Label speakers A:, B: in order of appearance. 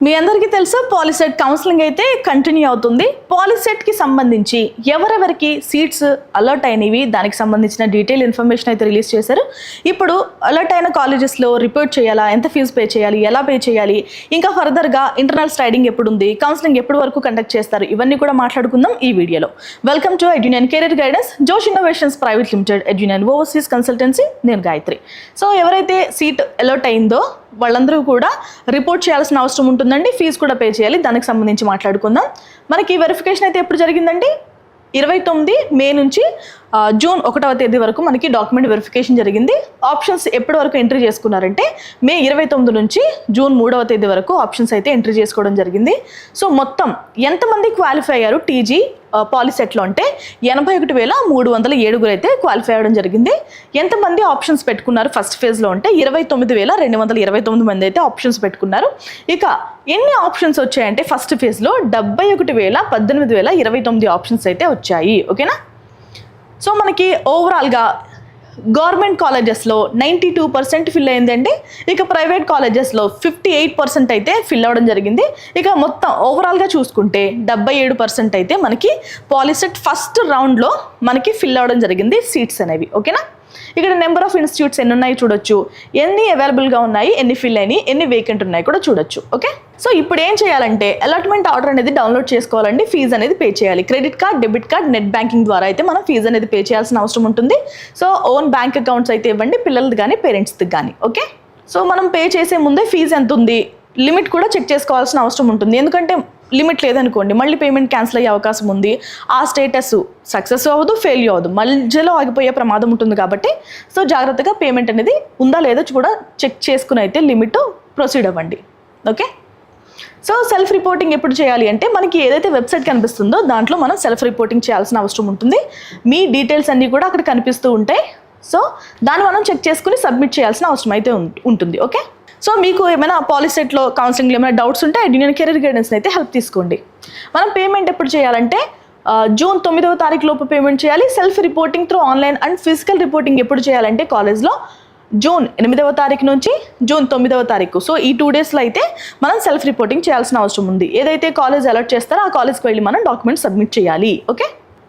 A: మీ అందరికీ తెలుసా POLYCET counselling అయితే కంటిన్యూ అవుతుంది. పాలిసెట్కి సంబంధించి ఎవరెవరికి సీట్స్ అలర్ట్ అయినవి దానికి సంబంధించిన డీటెయిల్ ఇన్ఫర్మేషన్ అయితే రిలీజ్ చేశారు. ఇప్పుడు అలర్ట్ అయిన కాలేజెస్లో రిపోర్ట్ చేయాలా, ఎంత ఫీజు పే చేయాలి, ఎలా పే చేయాలి, ఇంకా ఫర్దర్గా ఇంటర్నల్ స్టైడింగ్ ఎప్పుడు ఉంది, కౌన్సిలింగ్ ఎప్పటి వరకు కండక్ట్ చేస్తారు, ఇవన్నీ కూడా మాట్లాడుకుందాం ఈ వీడియోలో. Welcome to Edunion career guidance, Josh innovations private limited, Edunion overseas consultancy. నేను గాయత్రి. సో ఎవరైతే సీట్ అలర్ట్ అయిందో వాళ్ళందరూ కూడా రిపోర్ట్ చేయాల్సిన అవసరం ఉంటుందండి. ఫీజు కూడా పే చేయాలి. దానికి సంబంధించి మాట్లాడుకుందాం. మనకి వెరిఫికేషన్ అయితే ఎప్పుడు జరిగిందండి? 29 మే నుంచి జూన్ 1వ తేదీ వరకు మనకి డాక్యుమెంట్ వెరిఫికేషన్ జరిగింది. ఆప్షన్స్ ఎప్పటి వరకు ఎంట్రీ చేసుకున్నారంటే మే 29 నుంచి జూన్ 3వ తేదీ వరకు ఆప్షన్స్ అయితే ఎంట్రీ చేసుకోవడం జరిగింది. సో మొత్తం ఎంతమంది క్వాలిఫై అయ్యారు టీజీ పాలిసెట్లో అంటే 81,307 అయితే క్వాలిఫై అవ్వడం జరిగింది. ఎంతమంది ఆప్షన్స్ పెట్టుకున్నారు ఫస్ట్ ఫేజ్లో అంటే 29,229 మంది అయితే ఆప్షన్స్ పెట్టుకున్నారు. ఇక ఎన్ని ఆప్షన్స్ వచ్చాయంటే ఫస్ట్ ఫేజ్లో 71,018,029 ఆప్షన్స్ అయితే వచ్చాయి. ఓకేనా? సో మనకి ఓవరాల్గా గవర్నమెంట్ కాలేజెస్లో 92% ఫిల్ అయిందండి. ఇక ప్రైవేట్ కాలేజెస్లో 58% అయితే ఫిల్ అవ్వడం జరిగింది. ఇక మొత్తం ఓవరాల్గా చూసుకుంటే 77% అయితే మనకి పాలిసెట్ ఫస్ట్ రౌండ్లో మనకి ఫిల్ అవ్వడం జరిగింది సీట్స్ అనేవి. ఓకేనా? ఇక్కడ నెంబర్ ఆఫ్ ఇన్స్టిట్యూట్స్ ఎన్ని ఉన్నాయి చూడొచ్చు, ఎన్ని అవైలబుల్గా ఉన్నాయి, ఎన్ని ఫిల్ అయినాయి, ఎన్ని వేకెంట్ ఉన్నాయి కూడా చూడొచ్చు. ఓకే, సో ఇప్పుడు ఏం చేయాలంటే అలాట్మెంట్ ఆర్డర్ అనేది డౌన్లోడ్ చేసుకోవాలండి. ఫీజు అనేది పే చేయాలి. Credit card, debit card, net banking ద్వారా అయితే మనం ఫీజు అనేది పే చేయాల్సిన అవసరం ఉంటుంది. సో ఓన్ బ్యాంక్ అకౌంట్స్ అయితే ఇవ్వండి, పిల్లలది కానీ పేరెంట్స్ది కానీ. ఓకే, సో మనం పే చేసే ముందే ఫీజు ఎంత ఉంది, లిమిట్ కూడా చెక్ చేసుకోవాల్సిన అవసరం ఉంటుంది. ఎందుకంటే లిమిట్ లేదనుకోండి మళ్ళీ పేమెంట్ క్యాన్సిల్ అయ్యే అవకాశం ఉంది. ఆ స్టేటస్ సక్సెస్ అవ్వదు, ఫెయిల్యూర్ అవ్వదు, మధ్యలో ఆగిపోయే ప్రమాదం ఉంటుంది. కాబట్టి సో జాగ్రత్తగా పేమెంట్ అనేది ఉందా లేదో కూడా చెక్ చేసుకుని అయితే లిమిట్ ప్రొసీడ్ అవ్వండి. ఓకే, సో సెల్ఫ్ రిపోర్టింగ్ ఎప్పుడు చేయాలి అంటే మనకి ఏదైతే వెబ్సైట్ కనిపిస్తుందో దాంట్లో మనం సెల్ఫ్ రిపోర్టింగ్ చేయాల్సిన అవసరం ఉంటుంది. మీ డీటెయిల్స్ అన్నీ కూడా అక్కడ కనిపిస్తూ ఉంటాయి. సో దాన్ని మనం చెక్ చేసుకుని సబ్మిట్ చేయాల్సిన అవసరం అయితే ఉంటుంది. ఓకే, సో మీకు ఏమైనా పాలిసెట్లో కౌన్సిలింగ్లో ఏమైనా డౌట్స్ ఉంటే ఎడ్యునియన్ కెరీర్ గైడెన్స్ అయితే హెల్ప్ తీసుకోండి. మనం పేమెంట్ ఎప్పుడు చేయాలంటే జూన్ 9వ తారీఖు లోపు పేమెంట్ చేయాలి. Self reporting through online and physical reporting ఎప్పుడు చేయాలంటే కాలేజ్లో జూన్ 8వ తారీఖు నుంచి జూన్ 9వ తారీఖు. సో ఈ 2 డేస్లో అయితే మనం సెల్ఫ్ రిపోర్టింగ్ చేయాల్సిన అవసరం ఉంది. ఏదైతే కాలేజ్ అలర్ట్ చేస్తారో ఆ కాలేజ్కి వెళ్ళి మనం డాక్యుమెంట్ సబ్మిట్ చేయాలి. ఓకే.